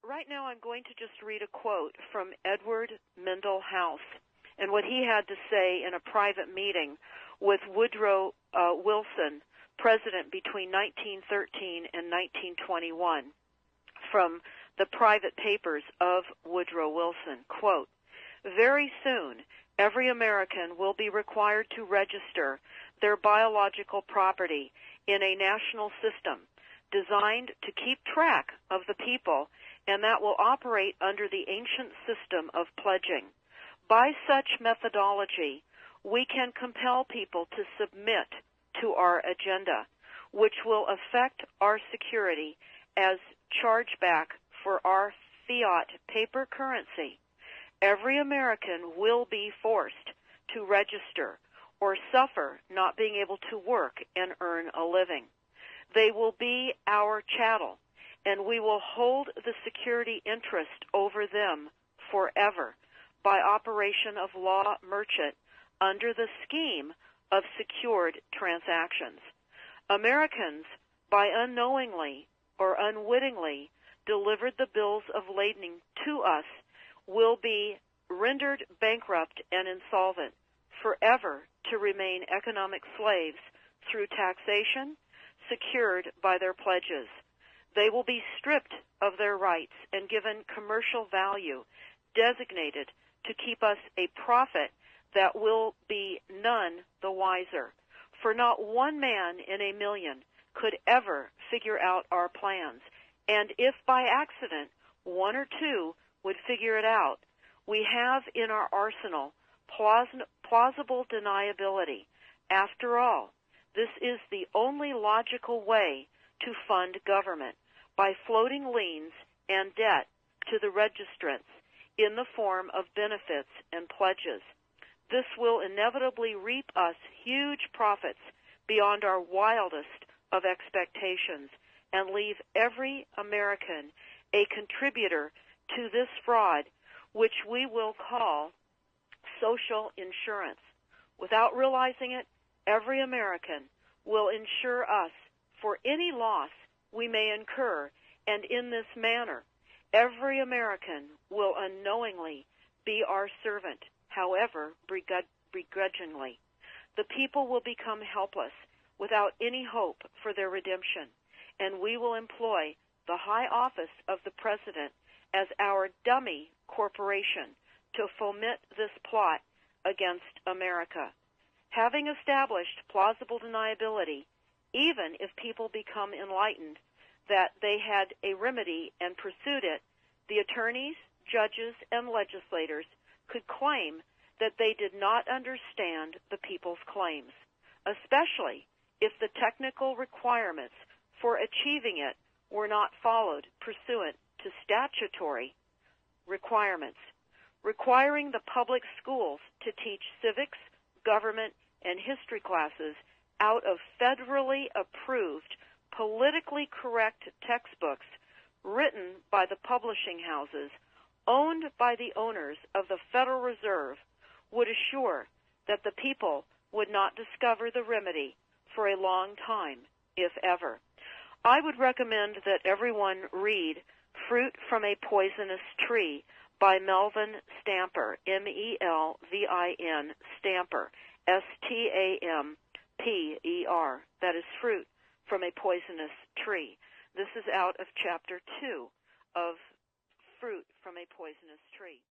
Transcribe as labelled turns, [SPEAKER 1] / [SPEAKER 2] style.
[SPEAKER 1] right now I'm going to just read a quote from Edward Mendell House and what he had to say in a private meeting with Woodrow Wilson, president between 1913 and 1921, from the private papers of Woodrow Wilson. Quote, "Very soon, every American will be required to register their biological property in a national system designed to keep track of the people, and that will operate under the ancient system of pledging. By such methodology, we can compel people to submit to our agenda, which will affect our security as chargeback for our fiat paper currency. Every American will be forced to register or suffer not being able to work and earn a living. They will be our chattel, and we will hold the security interest over them forever by operation of law merchant under the scheme of secured transactions. Americans, by unknowingly or unwittingly delivered the bills of lading to us, will be rendered bankrupt and insolvent, forever to remain economic slaves through taxation secured by their pledges. They will be stripped of their rights and given commercial value, designated to keep us a profit that will be none the wiser. For not one man in a million could ever figure out our plans, and if by accident one or two would figure it out, we have in our arsenal plausible deniability. After all, this is the only logical way to fund government, by floating liens and debt to the registrants in the form of benefits and pledges. This will inevitably reap us huge profits beyond our wildest of expectations and leave every American a contributor to this fraud, which we will call social insurance. Without realizing it, every American will insure us for any loss we may incur, and in this manner, every American will unknowingly be our servant, however begrudgingly. The people will become helpless, without any hope for their redemption, and we will employ the high office of the President as our dummy corporation to foment this plot against America. Having established plausible deniability, even if people become enlightened that they had a remedy and pursued it, the attorneys, judges, and legislators could claim that they did not understand the people's claims, especially if the technical requirements for achieving it were not followed pursuant to statutory requirements, requiring the public schools to teach civics, government, and history classes out of federally approved, politically correct textbooks written by the publishing houses owned by the owners of the Federal Reserve would assure that the people would not discover the remedy for a long time, if ever. I would recommend that everyone read Fruit from a Poisonous Tree by Melvin Stamper, M-E-L-V-I-N, Stamper, S-T-A-M-P-E-R. That is Fruit from a Poisonous Tree. This is out of Chapter 2 of Fruit from a Poisonous Tree.